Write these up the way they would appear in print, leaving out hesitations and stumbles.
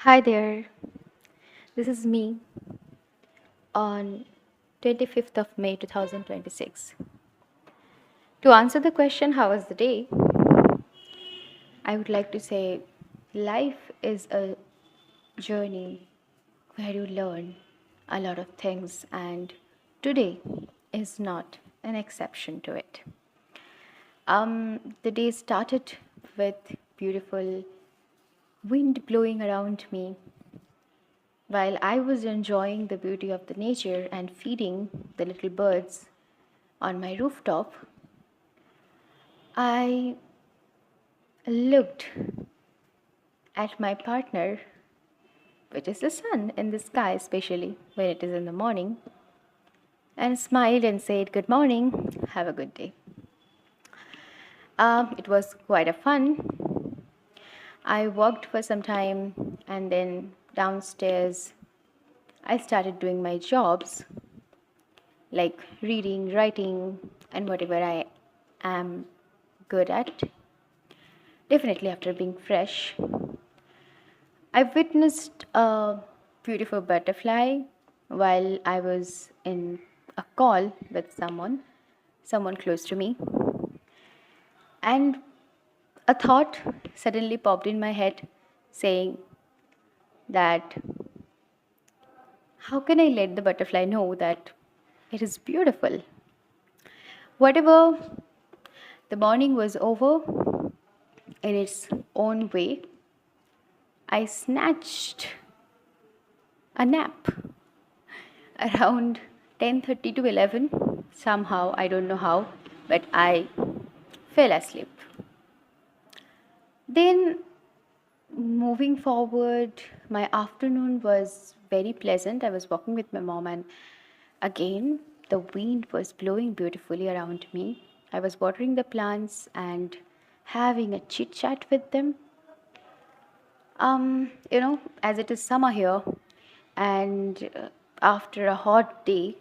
Hi there, this is me on 25th of May 2026. To answer the question, how was the day? I would like to say life is a journey where you learn a lot of things, and today is not an exception to it. The day started with beautiful wind blowing around me while I was enjoying the beauty of the nature and feeding the little birds on my rooftop. I looked at my partner, which is the sun in the sky, especially when it is in the morning, and smiled and said, "Good morning, have a good day." It was quite a fun. I walked for some time and then downstairs I started doing my jobs like reading, writing, and whatever I am good at. Definitely after being fresh. I witnessed a beautiful butterfly while I was in a call with someone close to me. And a thought suddenly popped in my head saying that how can I let the butterfly know that it is beautiful? Whatever the morning was over in its own way, I snatched a nap around 10:30 to 11. Somehow, I don't know how, but I fell asleep. Then, moving forward, my afternoon was very pleasant. I was walking with my mom, and again, the wind was blowing beautifully around me. I was watering the plants and having a chit chat with them. As it is summer here, and after a hot day,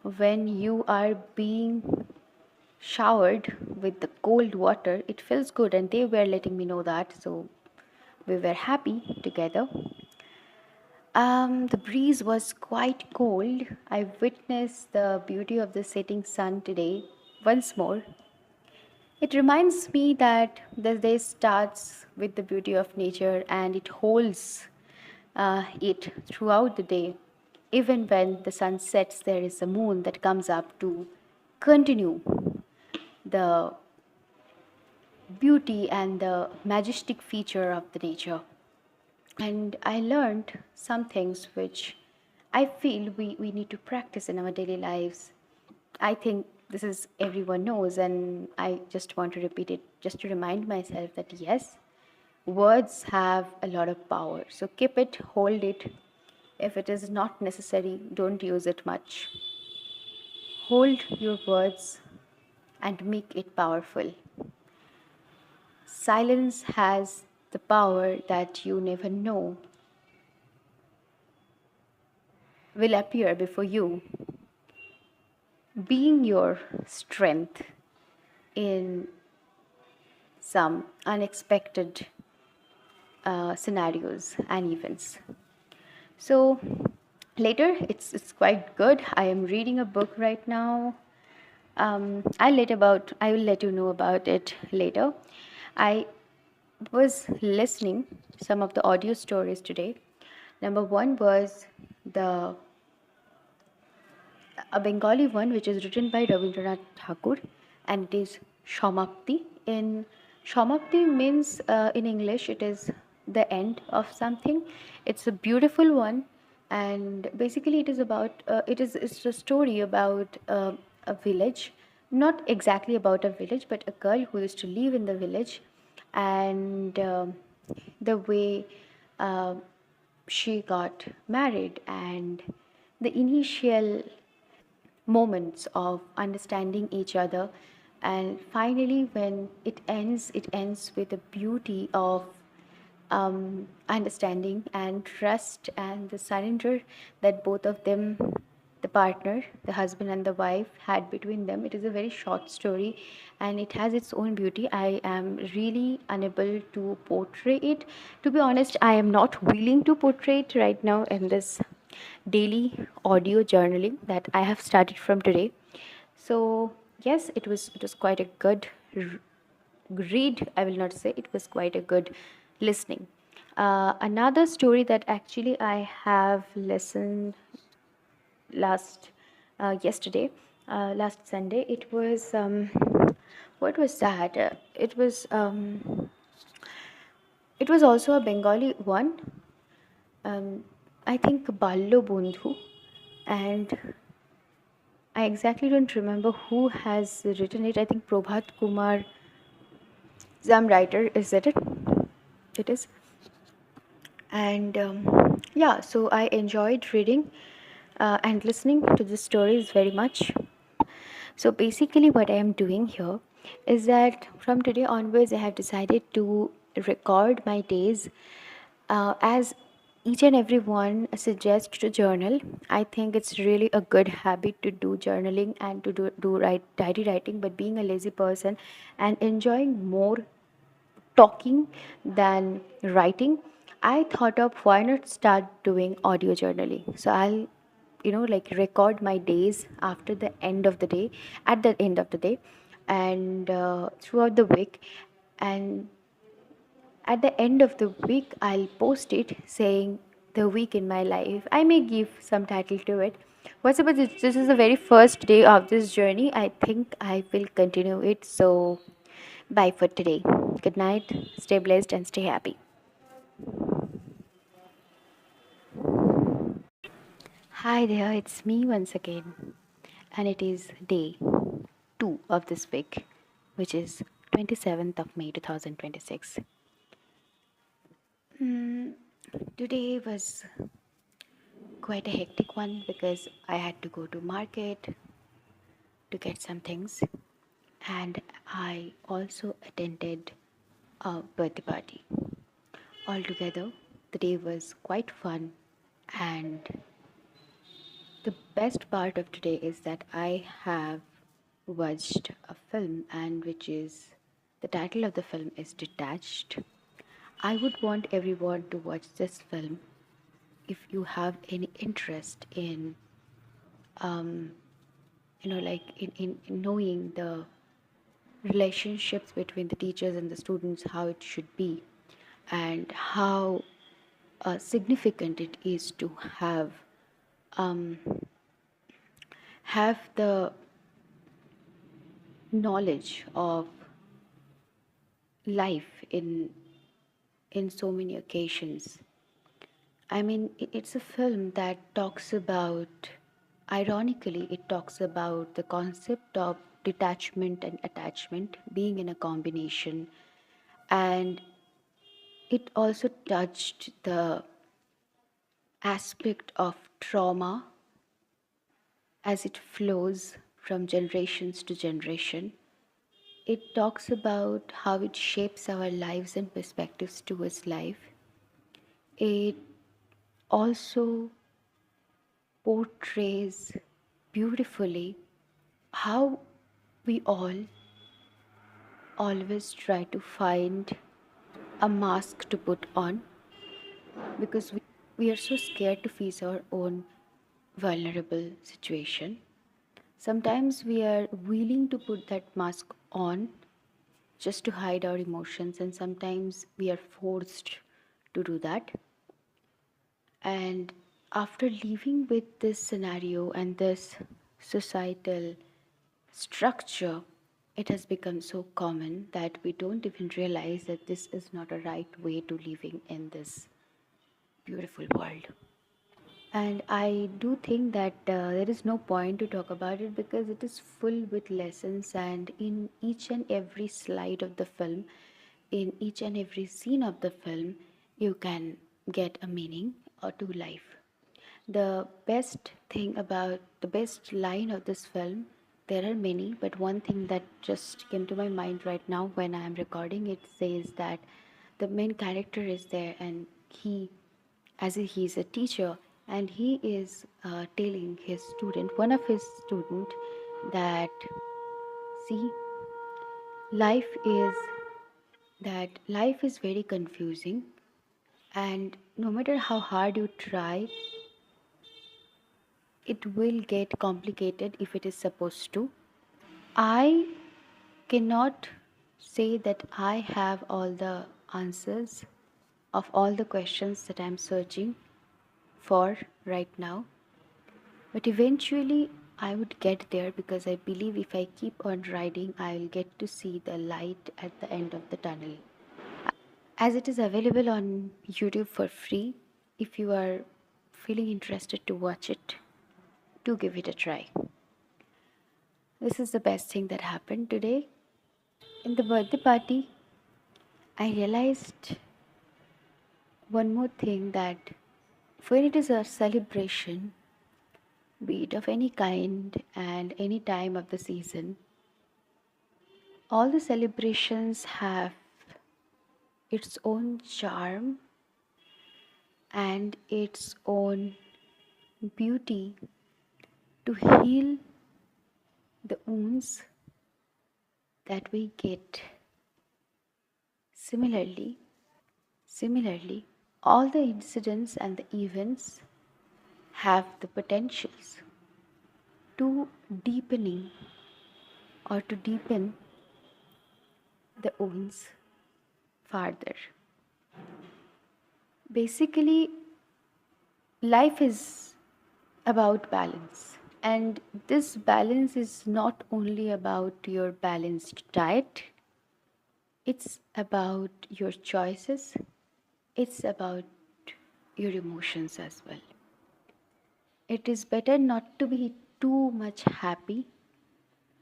when you are being showered with the cold water, it feels good, and they were letting me know that, so we were happy together. The breeze was quite cold. I witnessed the beauty of the setting sun today once more. It reminds me that the day starts with the beauty of nature and it holds it throughout the day. Even when the sun sets, there is a moon that comes up to continue the beauty and the majestic feature of the nature. And I learned some things which I feel we need to practice in our daily lives. I think this is everyone knows, and I just want to repeat it just to remind myself that yes, words have a lot of power. So keep it, hold it. If it is not necessary, don't use it much. Hold your words and make it powerful. Silence has the power that you never know will appear before you, being your strength in some unexpected scenarios and events. So later, it's quite good. I am reading a book right now. I will let you know about it later. I was listening some of the audio stories today. Number one was the a Bengali one, which is written by Rabindranath Thakur, and it is Shamapti. In Shamapti means in English it is the end of something. It's a beautiful one, and basically it is about it's a story about a village, not exactly about a village, but a girl who used to live in the village, and the way. Uh, she got married and the initial moments of understanding each other, and finally when it ends with the beauty of understanding and trust and the surrender that both of them, the partner, the husband and the wife, had between them. It is a very short story and it has its own beauty. I am really unable to portray it. To be honest, I am not willing to portray it right now in this daily audio journaling that I have started from today. So yes, it was quite a good read. I will not say it was quite a good listening. Another story that actually I have listened last yesterday, last Sunday. It was what was that? It was also a Bengali one. I think Ballo Bundhu, and I exactly don't remember who has written it. I think Prabhat Kumar Zam writer, is that it? It is. And yeah, so I enjoyed reading and listening to the stories very much. So basically, what I am doing here is that from today onwards, I have decided to record my days as each and every one suggests to journal. I think it's really a good habit to do journaling and to do write diary writing, but being a lazy person and enjoying more talking than writing, I thought of why not start doing audio journaling. So I'll, like record my days after the end of the day, at the end of the day, and throughout the week. And at the end of the week, I'll post it saying the week in my life. I may give some title to it. What's about this? This is the very first day of this journey. I think I will continue it. So, bye for today. Good night. Stay blessed and stay happy. Hi there, it's me once again. And it is day 2 of this week, which is 27th of May 2026. Today was quite a hectic one because I had to go to market to get some things, and I also attended a birthday party. Altogether, the day was quite fun, and the best part of today is that I have watched a film, and which is the title of the film is Detached. I would want everyone to watch this film if you have any interest in like in knowing the relationships between the teachers and the students, how it should be, and how significant it is to have the knowledge of life in so many occasions. I mean, it's a film that talks about, ironically, it talks about the concept of detachment and attachment being in a combination. And it also touched the aspect of trauma as it flows from generations to generation. It talks about how it shapes our lives and perspectives towards life. It also portrays beautifully how we all always try to find a mask to put on because we are so scared to face our own vulnerable situation. Sometimes we are willing to put that mask on just to hide our emotions, and sometimes we are forced to do that. And after living with this scenario and this societal structure, it has become so common that we don't even realize that this is not a right way to living in this beautiful world. And I do think that there is no point to talk about it because it is full with lessons, and in each and every slide of the film, in each and every scene of the film, you can get a meaning or to life. The best line of this film, there are many, but one thing that just came to my mind right now when I am recording it says that the main character is there and he, as he's a teacher, and he is telling his student, one of his student, that see, life is life is very confusing, and no matter how hard you try, it will get complicated if it is supposed to. I cannot say that I have all the answers of all the questions that I'm searching for right now, but eventually I would get there because I believe if I keep on riding, I'll get to see the light at the end of the tunnel. As it is available on YouTube for free, if you are feeling interested to watch it, do give it a try. This is the best thing that happened today. In the birthday party, I realized one more thing, that when it is a celebration, be it of any kind and any time of the season, all the celebrations have its own charm and its own beauty to heal the wounds that we get. Similarly, all the incidents and the events have the potentials to deepening or to deepen the wounds farther. Basically, life is about balance, and this balance is not only about your balanced diet, it's about your choices, it's about your emotions as well. It is better not to be too much happy.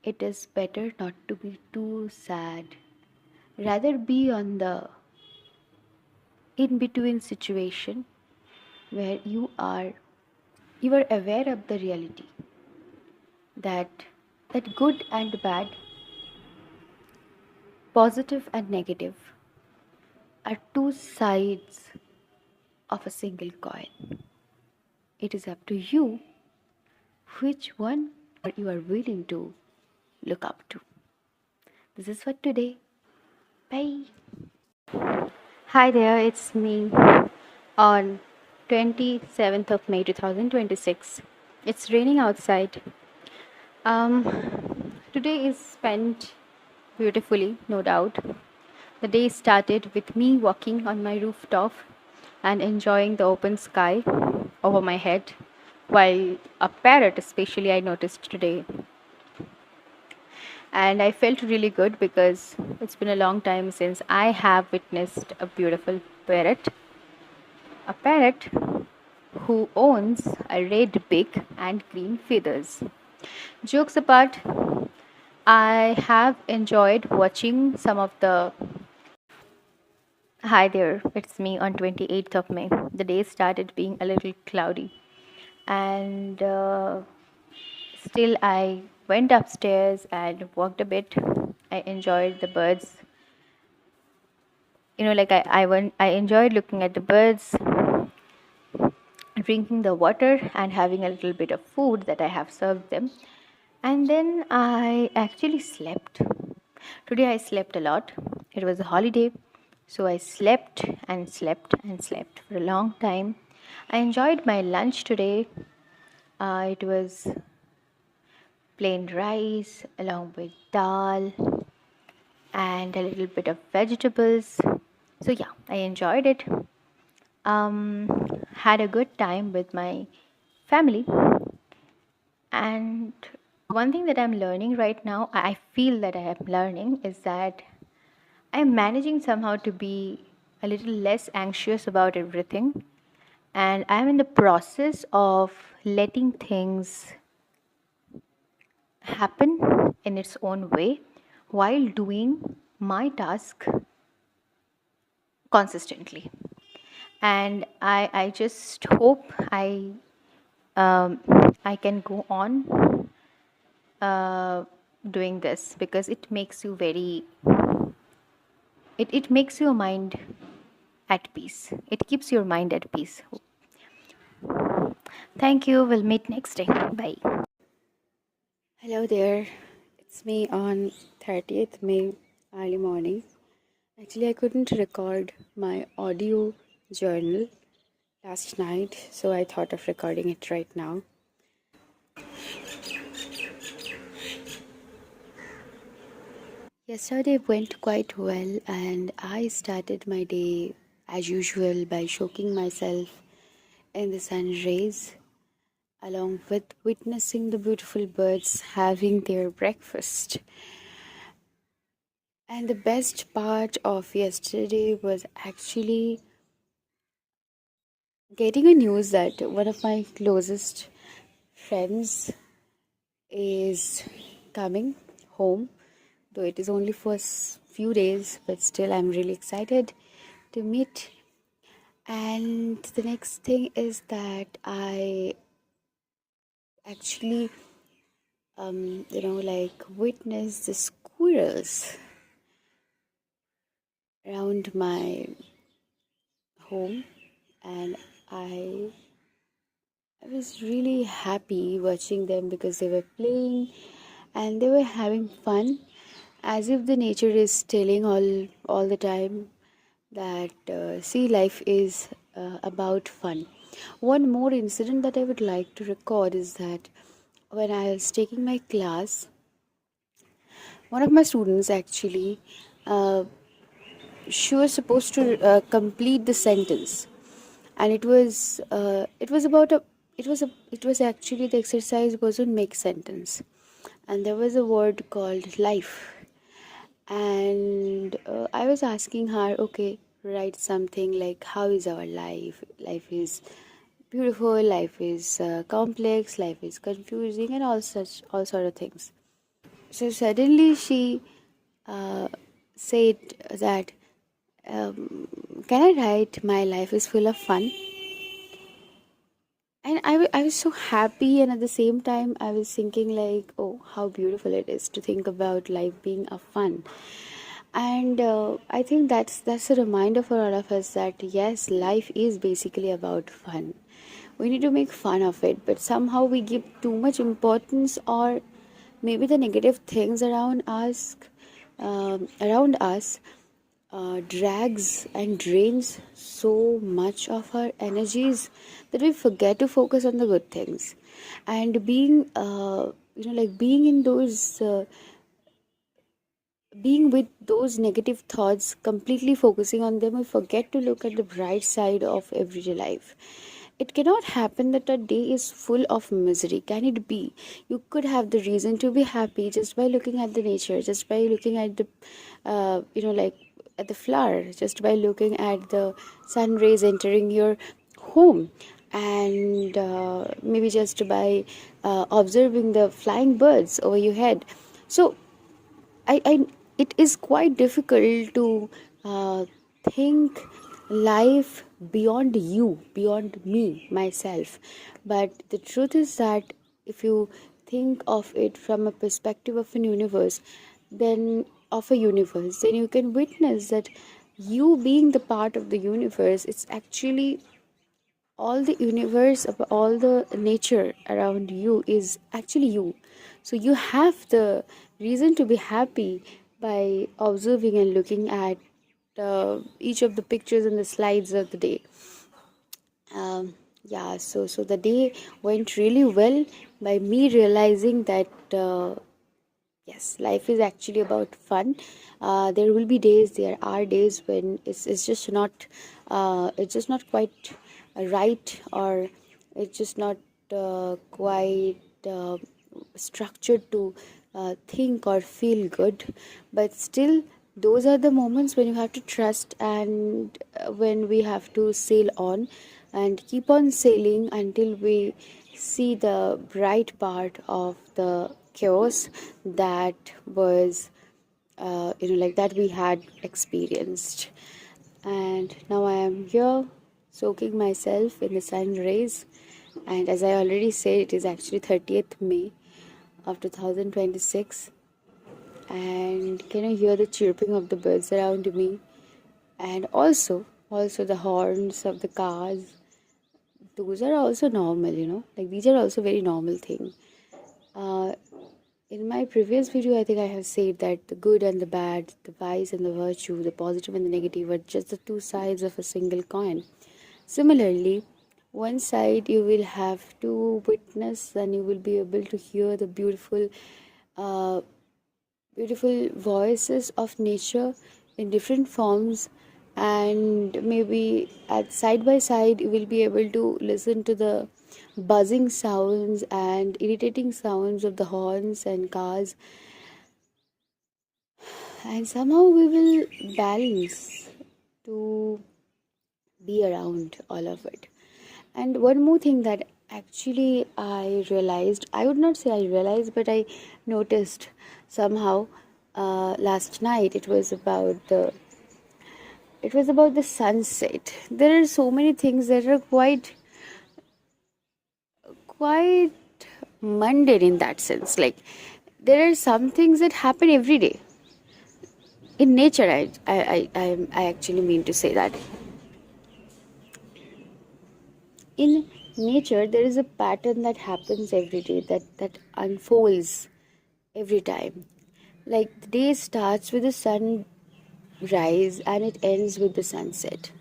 It is better not to be too sad. Rather be on the in between situation where you are aware of the reality that good and bad, positive and negative, are two sides of a single coin. It is up to you which one you are willing to look up to. This is for today. Bye. Hi there, it's me on 27th of May 2026. It's raining outside. Today is spent beautifully, no doubt. The day started with me walking on my rooftop and enjoying the open sky over my head, while a parrot, especially, I noticed today. And I felt really good because it's been a long time since I have witnessed a beautiful parrot. A parrot who owns a red beak and green feathers. Jokes apart, I have enjoyed watching some of the. Hi there, it's me on 28th of May. The day started being a little cloudy, and still I went upstairs and walked a bit. I enjoyed the birds. I enjoyed looking at the birds, drinking the water, and having a little bit of food that I have served them. And then I actually slept. Today I slept a lot. It was a holiday, so I slept and slept and slept for a long time. I enjoyed my lunch today. It was plain rice along with dal and a little bit of vegetables. So yeah, I enjoyed it. Had a good time with my family. And one thing that I'm learning right now, I feel that I am learning, is that I'm managing somehow to be a little less anxious about everything. And I'm in the process of letting things happen in its own way while doing my task consistently. And I just hope um, I can go on doing this, because it makes your mind at peace. It keeps your mind at peace. Thank you. We'll meet next day. Bye. Hello there, it's me on 30th May early morning. Actually, I couldn't record my audio journal last night, so I thought of recording it right now. Yesterday went quite well, and I started my day as usual by soaking myself in the sun rays, along with witnessing the beautiful birds having their breakfast. And the best part of yesterday was actually getting a news that one of my closest friends is coming home, though it is only for few days, but still I'm really excited to meet. And the next thing is that I actually witness the squirrels around my home, and I was really happy watching them because they were playing and they were having fun, as if the nature is telling all the time that sea life is about fun. One more incident that I would like to record is that when I was taking my class, one of my students actually, uh, she was supposed to complete the sentence, and it was about a it was actually, the exercise was on make sentence, and there was a word called life. And I was asking her, okay, write something like, how is our life is beautiful, life is complex, life is confusing, and all sort of things. So suddenly she uh, said that, can I write my life is full of fun? And I was so happy, and at the same time I was thinking like, oh, how beautiful it is to think about life being a fun. And I think that's a reminder for all of us that yes, life is basically about fun. We need to make fun of it, but somehow we give too much importance, or maybe the negative things around us drags and drains so much of our energies that we forget to focus on the good things. And being in those being with those negative thoughts, completely focusing on them, we forget to look at the bright side of everyday life. It cannot happen that a day is full of misery. Can it be? You could have the reason to be happy just by looking at the nature, just by looking at the, like at the flower, just by looking at the sun rays entering your home, and maybe just by observing the flying birds over your head. So I it is quite difficult to uh, think life beyond you, beyond me, myself. But the truth is that if you think of it from a perspective of an universe, then you can witness that you being the part of the universe, it's actually all the universe, all the nature around you is actually you. So you have the reason to be happy by observing and looking at each of the pictures and the slides of the day. Yeah, so the day went really well by me realizing that yes, life is actually about fun. There are days when it's just not quite right, or it's just not quite structured to think or feel good. But still, those are the moments when you have to trust, and when we have to sail on and keep on sailing until we see the bright part of the chaos that was like that we had experienced. And now I am here soaking myself in the sun rays, and as I already said, it is actually 30th May of 2026. And can you hear the chirping of the birds around me, and also the horns of the cars those are also normal, like these are also very normal thing. uh, in my previous video, I think I have said that the good and the bad, the vice and the virtue, the positive and the negative are just the two sides of a single coin. Similarly, one side you will have to witness and you will be able to hear the uh, beautiful voices of nature in different forms, and maybe at side by side you will be able to listen to the buzzing sounds and irritating sounds of the horns and cars, and somehow we will balance to be around all of it. And one more thing that actually I realized, I would not say I realized, but I noticed somehow last night. It was about the sunset. There are so many things that are quite mundane in that sense. Like there are some things that happen every day in nature. I actually mean to say that in nature there is a pattern that happens every day, that unfolds every time. Like the day starts with the sunrise and it ends with the sunset.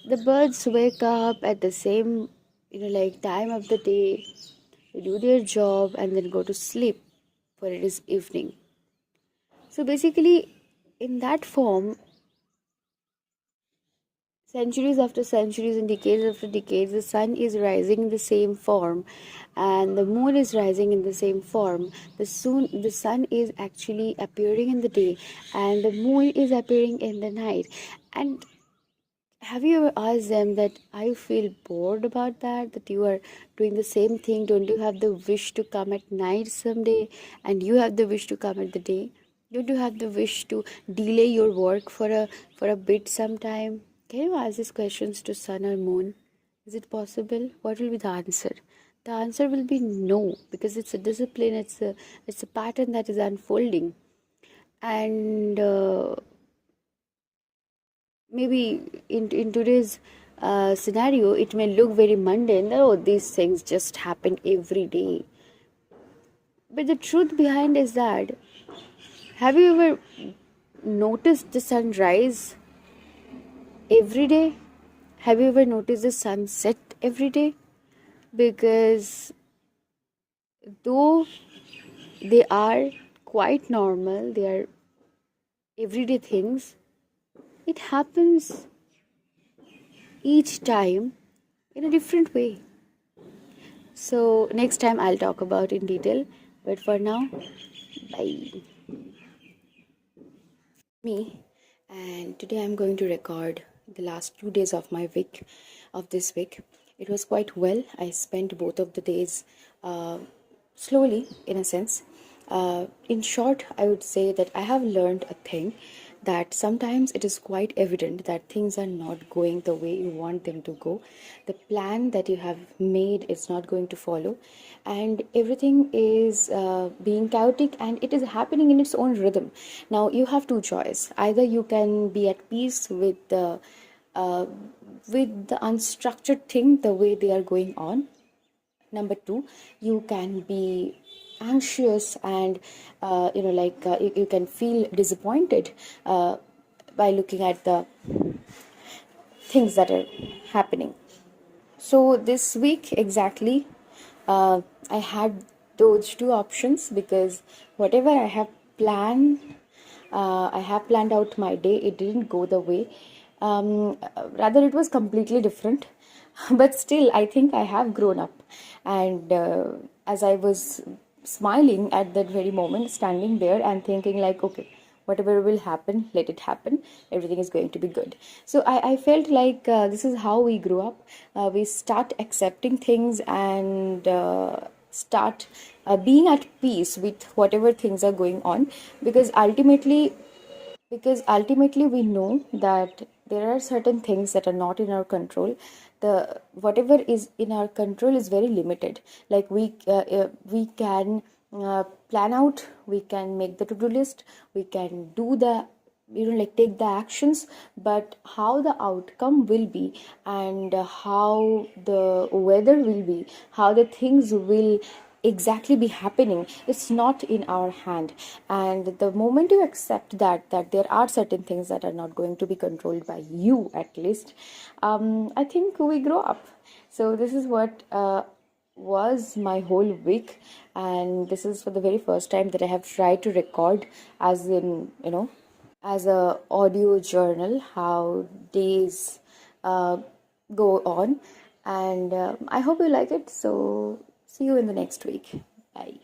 The birds wake up at the same, like time of the day. They do their job and then go to sleep, for it is evening. So basically, in that form, centuries after centuries and decades after decades, the sun is rising in the same form, and the moon is rising in the same form. The sun is actually appearing in the day, and the moon is appearing in the night. And have you ever asked them that I feel bored about that? That you are doing the same thing? Don't you have the wish to come at night someday? And you have the wish to come at the day? Don't you have the wish to delay your work for a bit sometime? Can you ask these questions to sun or moon? Is it possible? What will be the answer? The answer will be no, because it's a discipline. It's a pattern that is unfolding, and maybe in today's scenario it may look very mundane, that oh, these things just happen every day. But the truth behind is that, have you ever noticed the sunrise every day? Have you ever noticed the sunset every day? Because though they are quite normal, they are everyday things, it happens each time in a different way. So next time I'll talk about in detail. But for now, bye. Me, and today I'm going to record the last 2 days of my week, of this week. It was quite well. I spent both of the days slowly, in a sense. In short, I would say that I have learned a thing, that sometimes it is quite evident that things are not going the way you want them to go. The plan that you have made is not going to follow, and everything is being chaotic, and it is happening in its own rhythm. Now, you have two choices. Either you can be at peace uh, with the unstructured thing, the way they are going on. Number two, you can be anxious and you can feel disappointed by looking at the things that are happening. So this week exactly, I had those two options, because whatever planned I have planned out my day, it didn't go the way. Rather, it was completely different. But still, I think I have grown up. And as I was smiling at that very moment, standing there and thinking, like, okay, whatever will happen, let it happen. Everything is going to be good. So I felt like this is how we grew up. We start accepting things and start being at peace with whatever things are going on, because ultimately we know that there are certain things that are not in our control. The Whatever is in our control is very limited. Like we can plan out, we can make the to-do list, we can do the like take the actions, but how the outcome will be, and how the weather will be, how the things will exactly be happening, it's not in our hand. And the moment you accept that there are certain things that are not going to be controlled by you, at least, I think we grow up. So this is what was my whole week, and this is for the very first time that I have tried to record, as in, as a audio journal, how days uh, go on. And I hope you like it. So see you in the next week. Bye.